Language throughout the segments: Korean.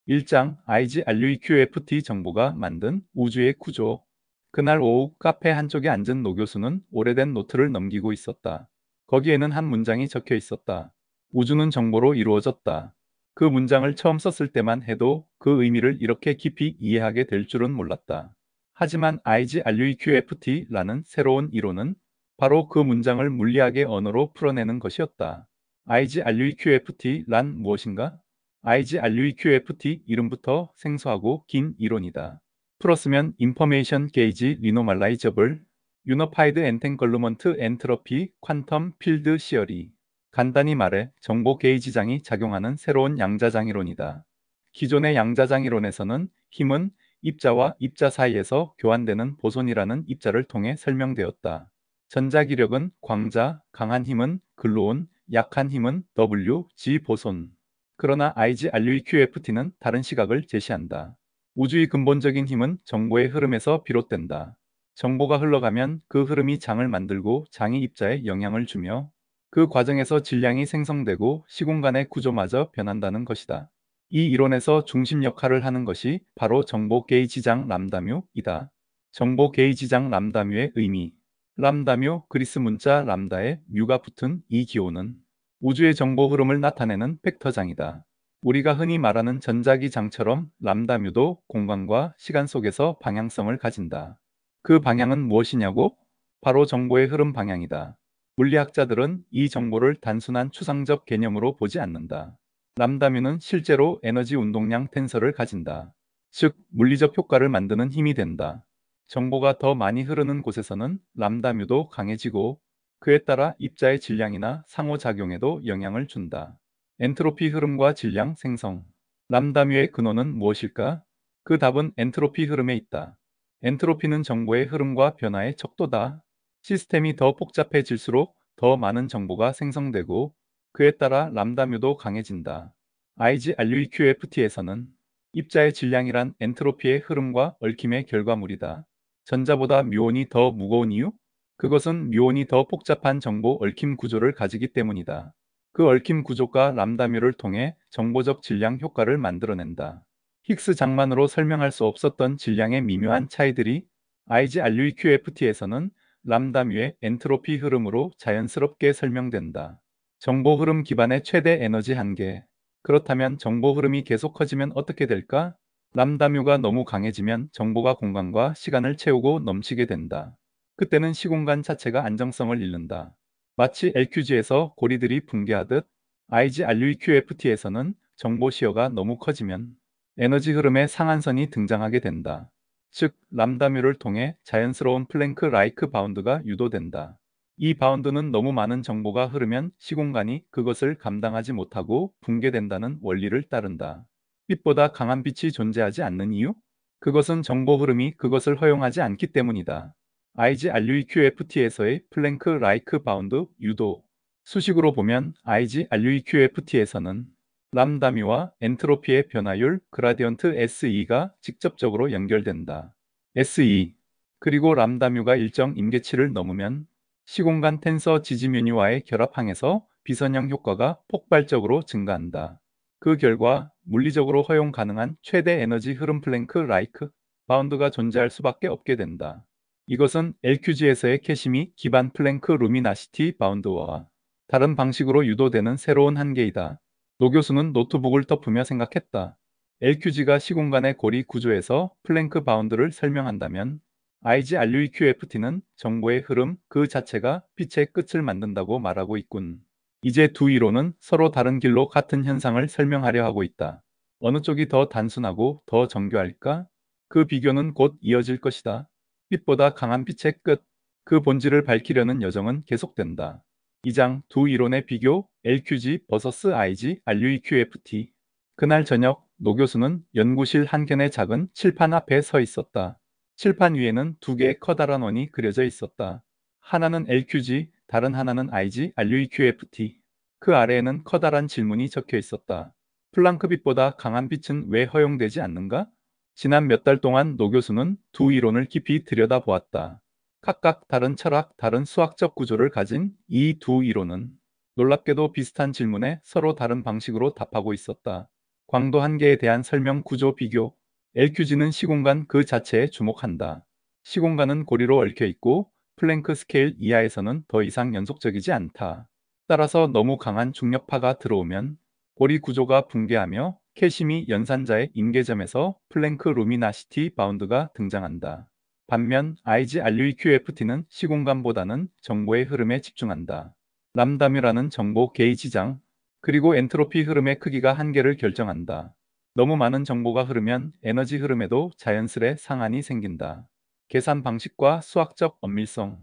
1장 IGRUEQFT 정보가 만든 우주의 구조. 그날 오후 카페 한쪽에 앉은 노 교수는 오래된 노트를 넘기고 있었다. 거기에는 한 문장이 적혀 있었다. 우주는 정보로 이루어졌다. 그 문장을 처음 썼을 때만 해도 그 의미를 이렇게 깊이 이해하게 될 줄은 몰랐다. 하지만 IGRUEQFT라는 새로운 이론은 바로 그 문장을 물리학의 언어로 풀어내는 것이었다. IGRUEQFT란 무엇인가? IGRUEQFT 이름부터 생소하고 긴 이론이다. 풀었으면 Information Gauge Renormalizable Unified Entanglement Entropy Quantum Field Theory. 간단히 말해 정보 게이지장이 작용하는 새로운 양자장이론이다. 기존의 양자장이론에서는 힘은 입자와 입자 사이에서 교환되는 보손이라는 입자를 통해 설명되었다. 전자기력은 광자, 강한 힘은 글루온, 약한 힘은 W, G 보손. 그러나 IGRUEQFT는 다른 시각을 제시한다. 우주의 근본적인 힘은 정보의 흐름에서 비롯된다. 정보가 흘러가면 그 흐름이 장을 만들고 장이 입자에 영향을 주며 그 과정에서 질량이 생성되고 시공간의 구조마저 변한다는 것이다. 이 이론에서 중심 역할을 하는 것이 바로 정보 게이지장 람다뮤이다. 정보 게이지장 람다뮤의 의미. 람다뮤 그리스 문자 람다에 뮤가 붙은 이 기호는 우주의 정보 흐름을 나타내는 벡터장이다. 우리가 흔히 말하는 전자기장처럼 람다뮤도 공간과 시간 속에서 방향성을 가진다. 그 방향은 무엇이냐고? 바로 정보의 흐름 방향이다. 물리학자들은 이 정보를 단순한 추상적 개념으로 보지 않는다. 람다뮤는 실제로 에너지 운동량 텐서를 가진다. 즉, 물리적 효과를 만드는 힘이 된다. 정보가 더 많이 흐르는 곳에서는 람다뮤도 강해지고 그에 따라 입자의 질량이나 상호작용에도 영향을 준다. 엔트로피 흐름과 질량 생성. 람다뮤의 근원은 무엇일까? 그 답은 엔트로피 흐름에 있다. 엔트로피는 정보의 흐름과 변화의 척도다. 시스템이 더 복잡해질수록 더 많은 정보가 생성되고 그에 따라 람다뮤도 강해진다. IGRUEQFT에서는 입자의 질량이란 엔트로피의 흐름과 얽힘의 결과물이다. 전자보다 뮤온이 더 무거운 이유? 그것은 뮤온이 더 복잡한 정보 얽힘 구조를 가지기 때문이다. 그 얽힘 구조가 람다뮤를 통해 정보적 질량 효과를 만들어낸다. 힉스 장만으로 설명할 수 없었던 질량의 미묘한 차이들이 IGRUEQFT에서는 람다뮤의 엔트로피 흐름으로 자연스럽게 설명된다. 정보 흐름 기반의 최대 에너지 한계. 그렇다면 정보 흐름이 계속 커지면 어떻게 될까? 람다뮤가 너무 강해지면 정보가 공간과 시간을 채우고 넘치게 된다. 그때는 시공간 자체가 안정성을 잃는다. 마치 LQG에서 고리들이 붕괴하듯 IGRUEQFT에서는 정보 시어가 너무 커지면 에너지 흐름의 상한선이 등장하게 된다. 즉, 람다뮤를 통해 자연스러운 플랭크 라이크 바운드가 유도된다. 이 바운드는 너무 많은 정보가 흐르면 시공간이 그것을 감당하지 못하고 붕괴된다는 원리를 따른다. 빛보다 강한 빛이 존재하지 않는 이유? 그것은 정보 흐름이 그것을 허용하지 않기 때문이다. IGRUEQFT에서의 플랭크 라이크 바운드 유도. 수식으로 보면 IGRUEQFT에서는 람다뮤와 엔트로피의 변화율 그라디언트 SE가 직접적으로 연결된다. SE 그리고 람다뮤가 일정 임계치를 넘으면 시공간 텐서 지지뮤니와의 결합항에서 비선형 효과가 폭발적으로 증가한다. 그 결과 물리적으로 허용 가능한 최대 에너지 흐름 플랭크 라이크 바운드가 존재할 수밖에 없게 된다. 이것은 LQG에서의 캐시미 기반 플랭크 루미나시티 바운드와 다른 방식으로 유도되는 새로운 한계이다. 노 교수는 노트북을 덮으며 생각했다. LQG가 시공간의 고리 구조에서 플랭크 바운드를 설명한다면 IGRUEQFT는 정보의 흐름 그 자체가 빛의 끝을 만든다고 말하고 있군. 이제 두 이론은 서로 다른 길로 같은 현상을 설명하려 하고 있다. 어느 쪽이 더 단순하고 더 정교할까? 그 비교는 곧 이어질 것이다. 빛보다 강한 빛의 끝, 그 본질을 밝히려는 여정은 계속된다. 2장 두 이론의 비교, LQG vs IGRUEQFT. 그날 저녁, 노 교수는 연구실 한켠의 작은 칠판 앞에 서 있었다. 칠판 위에는 두 개의 커다란 원이 그려져 있었다. 하나는 LQG, 다른 하나는 IGRUEQFT. 그 아래에는 커다란 질문이 적혀 있었다. 플랑크 빛보다 강한 빛은 왜 허용되지 않는가? 지난 몇 달 동안 노 교수는 두 이론을 깊이 들여다보았다. 각각 다른 철학, 다른 수학적 구조를 가진 이 두 이론은 놀랍게도 비슷한 질문에 서로 다른 방식으로 답하고 있었다. 광도 한계에 대한 설명 구조 비교. LQG는 시공간 그 자체에 주목한다. 시공간은 고리로 얽혀 있고 플랭크 스케일 이하에서는 더 이상 연속적이지 않다. 따라서 너무 강한 중력파가 들어오면 고리 구조가 붕괴하며 캐시미 연산자의 임계점에서 플랭크 루미나시티 바운드가 등장한다. 반면 IGRUEQFT는 시공간보다는 정보의 흐름에 집중한다. 람다뮤라는 정보 게이지장, 그리고 엔트로피 흐름의 크기가 한계를 결정한다. 너무 많은 정보가 흐르면 에너지 흐름에도 자연스레 상한이 생긴다. 계산 방식과 수학적 엄밀성.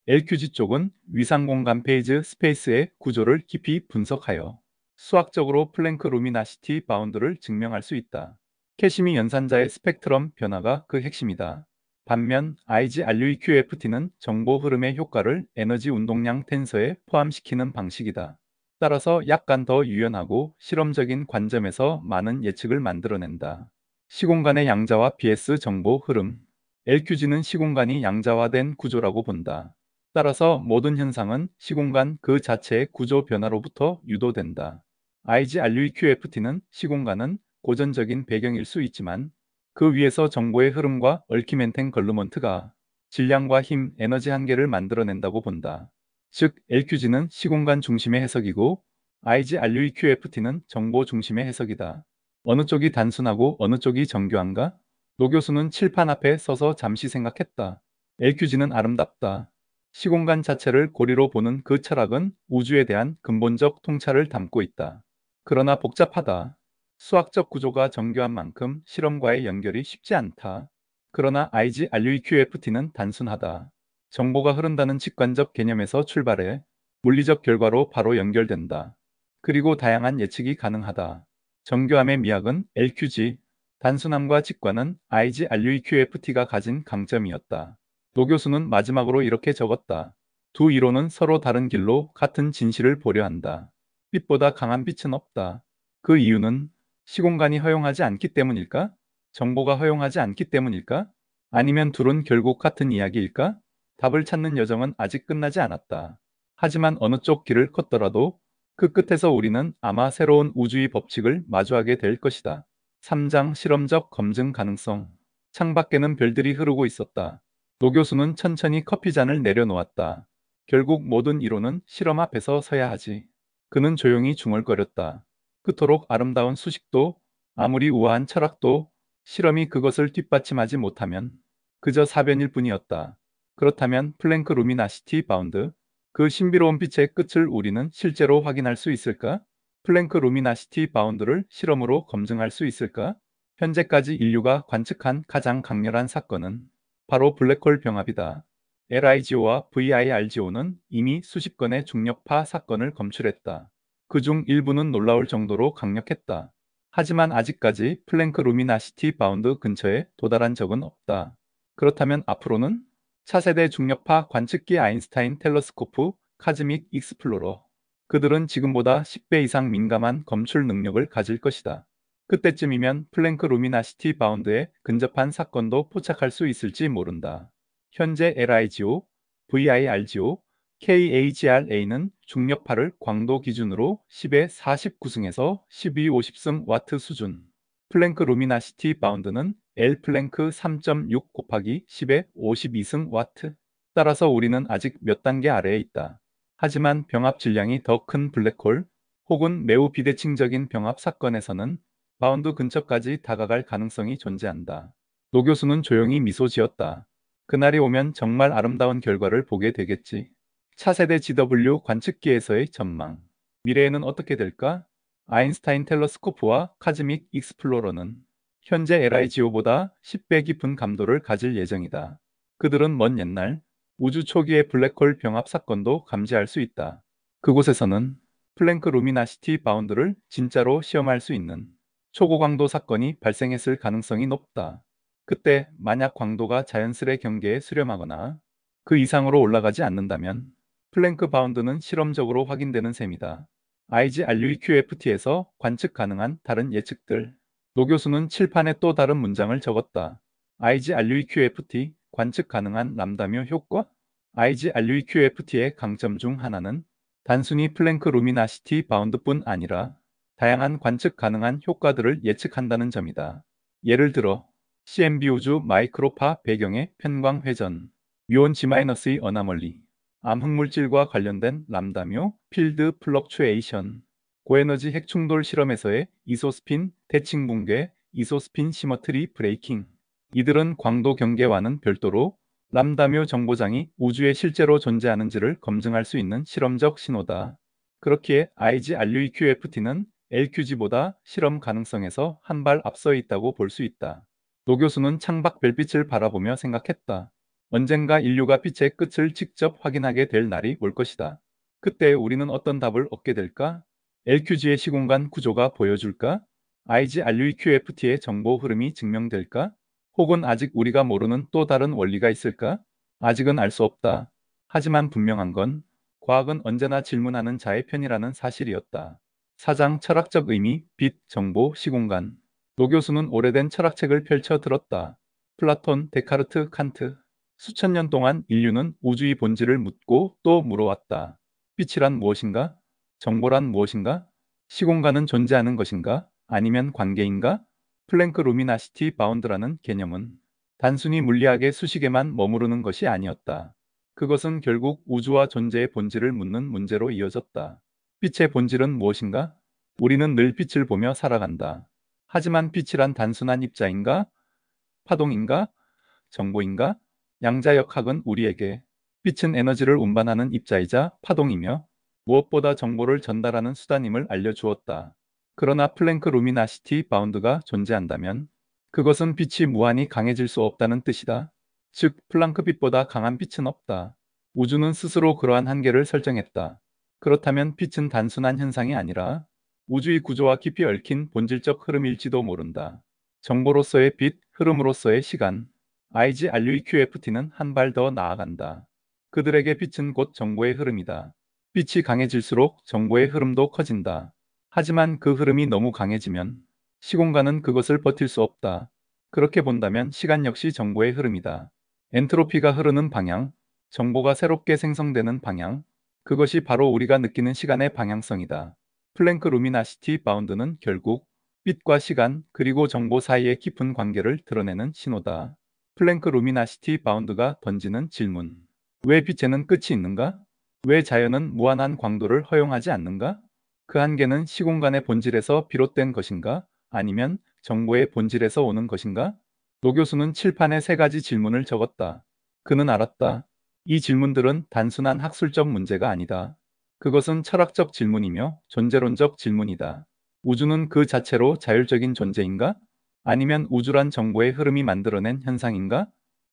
LQG 쪽은 위상 공간 페이즈 스페이스의 구조를 깊이 분석하여 수학적으로 플랭크 루미나시티 바운드를 증명할 수 있다. 캐시미 연산자의 스펙트럼 변화가 그 핵심이다. 반면 IGRUEQFT는 정보 흐름의 효과를 에너지 운동량 텐서에 포함시키는 방식이다. 따라서 약간 더 유연하고 실험적인 관점에서 많은 예측을 만들어낸다. 시공간의 양자와 BS 정보 흐름. LQG는 시공간이 양자화된 구조라고 본다. 따라서 모든 현상은 시공간 그 자체의 구조 변화로부터 유도된다. IGRUEQFT는 시공간은 고전적인 배경일 수 있지만 그 위에서 정보의 흐름과 얼키멘텐 걸루먼트가 질량과 힘, 에너지 한계를 만들어낸다고 본다. 즉, LQG는 시공간 중심의 해석이고 IGRUEQFT는 정보 중심의 해석이다. 어느 쪽이 단순하고 어느 쪽이 정교한가? 노 교수는 칠판 앞에 서서 잠시 생각했다. LQG는 아름답다. 시공간 자체를 고리로 보는 그 철학은 우주에 대한 근본적 통찰을 담고 있다. 그러나 복잡하다. 수학적 구조가 정교한 만큼 실험과의 연결이 쉽지 않다. 그러나 IGRUEQFT는 단순하다. 정보가 흐른다는 직관적 개념에서 출발해 물리적 결과로 바로 연결된다. 그리고 다양한 예측이 가능하다. 정교함의 미학은 LQG, 단순함과 직관은 IGRUEQFT가 가진 강점이었다. 노 교수는 마지막으로 이렇게 적었다. 두 이론은 서로 다른 길로 같은 진실을 보려 한다. 빛보다 강한 빛은 없다. 그 이유는 시공간이 허용하지 않기 때문일까? 정보가 허용하지 않기 때문일까? 아니면 둘은 결국 같은 이야기일까? 답을 찾는 여정은 아직 끝나지 않았다. 하지만 어느 쪽 길을 걷더라도 그 끝에서 우리는 아마 새로운 우주의 법칙을 마주하게 될 것이다. 3장 실험적 검증 가능성. 창밖에는 별들이 흐르고 있었다. 노 교수는 천천히 커피잔을 내려놓았다. 결국 모든 이론은 실험 앞에서 서야 하지. 그는 조용히 중얼거렸다. 그토록 아름다운 수식도, 아무리 우아한 철학도 실험이 그것을 뒷받침하지 못하면 그저 사변일 뿐이었다. 그렇다면 플랭크 루미나시티 바운드, 그 신비로운 빛의 끝을 우리는 실제로 확인할 수 있을까? 플랭크 루미나시티 바운드를 실험으로 검증할 수 있을까? 현재까지 인류가 관측한 가장 강렬한 사건은 바로 블랙홀 병합이다. LIGO와 VIRGO는 이미 수십 건의 중력파 사건을 검출했다. 그중 일부는 놀라울 정도로 강력했다. 하지만 아직까지 플랭크 루미나시티 바운드 근처에 도달한 적은 없다. 그렇다면 앞으로는 차세대 중력파 관측기 아인슈타인 텔레스코프, 카즈믹 익스플로러. 그들은 지금보다 10배 이상 민감한 검출 능력을 가질 것이다. 그때쯤이면 플랭크 루미나시티 바운드에 근접한 사건도 포착할 수 있을지 모른다. 현재 LIGO, VIRGO, KAGRA는 중력파를 광도 기준으로 10의 49승에서 12 50승 와트 수준. 플랭크 루미나시티 바운드는 L 플랭크 3.6 곱하기 10의 52승 와트. 따라서 우리는 아직 몇 단계 아래에 있다. 하지만 병합 질량이 더 큰 블랙홀 혹은 매우 비대칭적인 병합 사건에서는 바운드 근처까지 다가갈 가능성이 존재한다. 노 교수는 조용히 미소 지었다. 그날이 오면 정말 아름다운 결과를 보게 되겠지. 차세대 GW 관측기에서의 전망. 미래에는 어떻게 될까? 아인슈타인 텔레스코프와 카즈믹 익스플로러는 현재 LIGO보다 10배 깊은 감도를 가질 예정이다. 그들은 먼 옛날 우주 초기의 블랙홀 병합 사건도 감지할 수 있다. 그곳에서는 플랭크 루미나시티 바운드를 진짜로 시험할 수 있는 초고광도 사건이 발생했을 가능성이 높다. 그때 만약 광도가 자연스레 경계에 수렴하거나 그 이상으로 올라가지 않는다면 플랭크 바운드는 실험적으로 확인되는 셈이다. IGRUEQFT에서 관측 가능한 다른 예측들. 노 교수는 칠판에 또 다른 문장을 적었다. IGRUEQFT 관측 가능한 람다뮤 효과? IGRUEQFT의 강점 중 하나는 단순히 플랭크 루미나시티 바운드뿐 아니라 다양한 관측 가능한 효과들을 예측한다는 점이다. 예를 들어 CMB 우주 마이크로파 배경의 편광 회전, 뮤온 G-의 어나멀리, 암 흑물질과 관련된 람다묘 필드 플럭추에이션, 고에너지 핵충돌 실험에서의 이소스핀 대칭 붕괴, 이소스핀 시머트리 브레이킹. 이들은 광도 경계와는 별도로 람다묘 정보장이 우주에 실제로 존재하는지를 검증할 수 있는 실험적 신호다. 그렇기에 IGRUEQFT는 LQG보다 실험 가능성에서 한 발 앞서 있다고 볼 수 있다. 노 교수는 창밖 별빛을 바라보며 생각했다. 언젠가 인류가 빛의 끝을 직접 확인하게 될 날이 올 것이다. 그때 우리는 어떤 답을 얻게 될까? LQG의 시공간 구조가 보여줄까? IGRUEQFT의 정보 흐름이 증명될까? 혹은 아직 우리가 모르는 또 다른 원리가 있을까? 아직은 알 수 없다. 하지만 분명한 건 과학은 언제나 질문하는 자의 편이라는 사실이었다. 사장 철학적 의미, 빛, 정보, 시공간. 노 교수는 오래된 철학책을 펼쳐 들었다. 플라톤, 데카르트, 칸트. 수천 년 동안 인류는 우주의 본질을 묻고 또 물어왔다. 빛이란 무엇인가? 정보란 무엇인가? 시공간은 존재하는 것인가? 아니면 관계인가? 플랭크 루미나시티 바운드라는 개념은 단순히 물리학의 수식에만 머무르는 것이 아니었다. 그것은 결국 우주와 존재의 본질을 묻는 문제로 이어졌다. 빛의 본질은 무엇인가? 우리는 늘 빛을 보며 살아간다. 하지만 빛이란 단순한 입자인가? 파동인가? 정보인가? 양자역학은 우리에게 빛은 에너지를 운반하는 입자이자 파동이며 무엇보다 정보를 전달하는 수단임을 알려주었다. 그러나 플랭크 루미나시티 바운드가 존재한다면 그것은 빛이 무한히 강해질 수 없다는 뜻이다. 즉, 플랑크 빛보다 강한 빛은 없다. 우주는 스스로 그러한 한계를 설정했다. 그렇다면 빛은 단순한 현상이 아니라 우주의 구조와 깊이 얽힌 본질적 흐름일지도 모른다. 정보로서의 빛, 흐름으로서의 시간. IGRUEQFT는 한 발 더 나아간다. 그들에게 빛은 곧 정보의 흐름이다. 빛이 강해질수록 정보의 흐름도 커진다. 하지만 그 흐름이 너무 강해지면 시공간은 그것을 버틸 수 없다. 그렇게 본다면 시간 역시 정보의 흐름이다. 엔트로피가 흐르는 방향, 정보가 새롭게 생성되는 방향, 그것이 바로 우리가 느끼는 시간의 방향성이다. 플랭크 루미나시티 바운드는 결국 빛과 시간 그리고 정보 사이의 깊은 관계를 드러내는 신호다. 플랭크 루미나시티 바운드가 던지는 질문. 왜 빛에는 끝이 있는가? 왜 자연은 무한한 광도를 허용하지 않는가? 그 한계는 시공간의 본질에서 비롯된 것인가? 아니면 정보의 본질에서 오는 것인가? 노 교수는 칠판에 세 가지 질문을 적었다. 그는 알았다. 이 질문들은 단순한 학술적 문제가 아니다. 그것은 철학적 질문이며 존재론적 질문이다. 우주는 그 자체로 자율적인 존재인가? 아니면 우주란 정보의 흐름이 만들어낸 현상인가?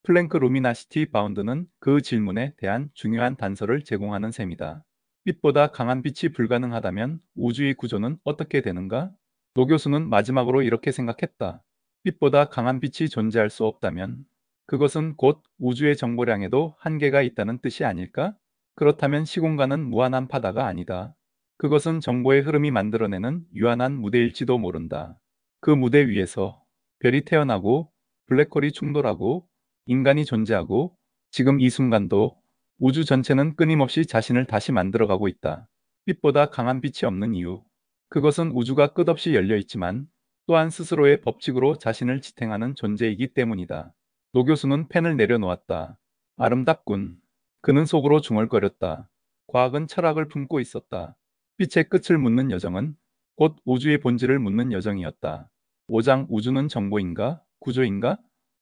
플랭크 루미나시티 바운드는 그 질문에 대한 중요한 단서를 제공하는 셈이다. 빛보다 강한 빛이 불가능하다면 우주의 구조는 어떻게 되는가? 노 교수는 마지막으로 이렇게 생각했다. 빛보다 강한 빛이 존재할 수 없다면 그것은 곧 우주의 정보량에도 한계가 있다는 뜻이 아닐까? 그렇다면 시공간은 무한한 바다가 아니다. 그것은 정보의 흐름이 만들어내는 유한한 무대일지도 모른다. 그 무대 위에서 별이 태어나고 블랙홀이 충돌하고 인간이 존재하고 지금 이 순간도 우주 전체는 끊임없이 자신을 다시 만들어가고 있다. 빛보다 강한 빛이 없는 이유. 그것은 우주가 끝없이 열려 있지만 또한 스스로의 법칙으로 자신을 지탱하는 존재이기 때문이다. 노 교수는 펜을 내려놓았다. 아름답군. 그는 속으로 중얼거렸다. 과학은 철학을 품고 있었다. 빛의 끝을 묻는 여정은 곧 우주의 본질을 묻는 여정이었다. 5장 우주는 정보인가? 구조인가?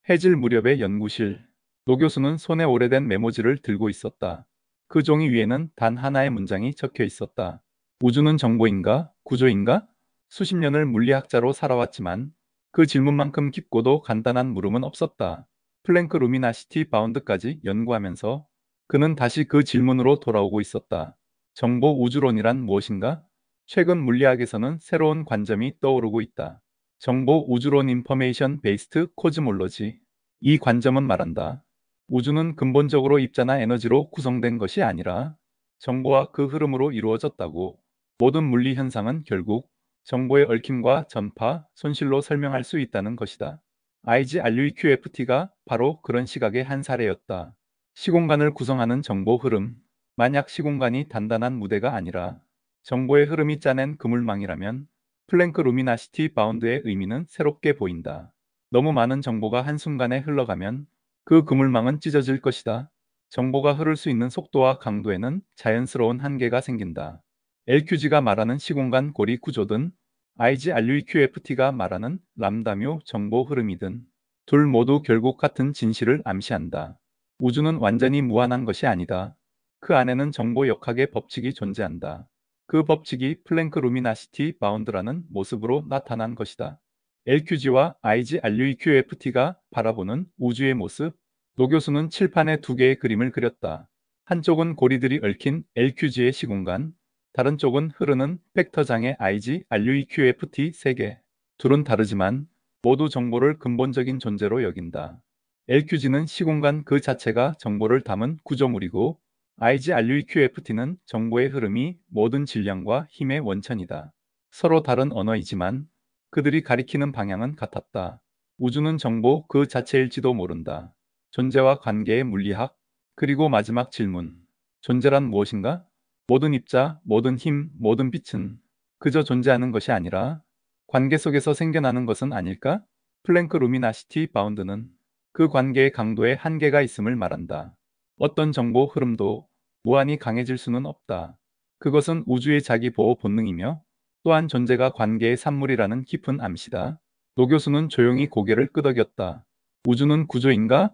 해질 무렵의 연구실. 노 교수는 손에 오래된 메모지를 들고 있었다. 그 종이 위에는 단 하나의 문장이 적혀 있었다. 우주는 정보인가? 구조인가? 수십 년을 물리학자로 살아왔지만 그 질문만큼 깊고도 간단한 물음은 없었다. 플랭크 루미나시티 바운드까지 연구하면서 그는 다시 그 질문으로 돌아오고 있었다. 정보 우주론이란 무엇인가? 최근 물리학에서는 새로운 관점이 떠오르고 있다. 정보 우주론 인포메이션 베이스트 코즈몰로지. 이 관점은 말한다. 우주는 근본적으로 입자나 에너지로 구성된 것이 아니라 정보와 그 흐름으로 이루어졌다고. 모든 물리 현상은 결국 정보의 얽힘과 전파, 손실로 설명할 수 있다는 것이다. IGRUEQFT가 바로 그런 시각의 한 사례였다. 시공간을 구성하는 정보 흐름. 만약 시공간이 단단한 무대가 아니라 정보의 흐름이 짜낸 그물망이라면 플랭크 루미나시티 바운드의 의미는 새롭게 보인다. 너무 많은 정보가 한순간에 흘러가면 그 그물망은 찢어질 것이다. 정보가 흐를 수 있는 속도와 강도에는 자연스러운 한계가 생긴다. LQG가 말하는 시공간 고리 구조든 IGRUQFT가 말하는 람다묘 정보 흐름이든 둘 모두 결국 같은 진실을 암시한다. 우주는 완전히 무한한 것이 아니다. 그 안에는 정보 역학의 법칙이 존재한다. 그 법칙이 플랭크 루미나시티 바운드라는 모습으로 나타난 것이다. LQG와 IGRUQFT가 바라보는 우주의 모습. 노 교수는 칠판에 두 개의 그림을 그렸다. 한쪽은 고리들이 얽힌 LQG의 시공간, 다른 쪽은 흐르는 벡터장의 IGRUQFT 세계. 둘은 다르지만 모두 정보를 근본적인 존재로 여긴다. LQG는 시공간 그 자체가 정보를 담은 구조물이고 IGRUQFT는 정보의 흐름이 모든 질량과 힘의 원천이다. 서로 다른 언어이지만 그들이 가리키는 방향은 같았다. 우주는 정보 그 자체일지도 모른다. 존재와 관계의 물리학. 그리고 마지막 질문. 존재란 무엇인가? 모든 입자, 모든 힘, 모든 빛은 그저 존재하는 것이 아니라 관계 속에서 생겨나는 것은 아닐까? 플랭크 루미나시티 바운드는 그 관계의 강도에 한계가 있음을 말한다. 어떤 정보 흐름도 무한히 강해질 수는 없다. 그것은 우주의 자기 보호 본능이며 또한 존재가 관계의 산물이라는 깊은 암시다. 노 교수는 조용히 고개를 끄덕였다. 우주는 구조인가?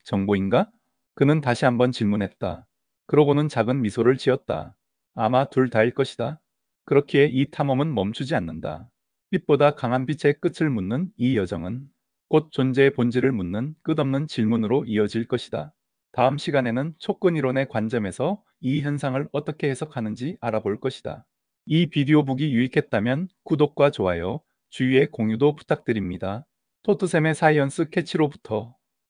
정보인가? 그는 다시 한번 질문했다. 그러고는 작은 미소를 지었다. 아마 둘 다일 것이다. 그렇기에 이 탐험은 멈추지 않는다. 빛보다 강한 빛의 끝을 묻는 이 여정은 곧 존재의 본질을 묻는 끝없는 질문으로 이어질 것이다. 다음 시간에는 촉근 이론의 관점에서 이 현상을 어떻게 해석하는지 알아볼 것이다. 이 비디오 보기 유익했다면 구독과 좋아요, 주위에 공유도 부탁드립니다. 토트샘의 사이언스 캐치로부터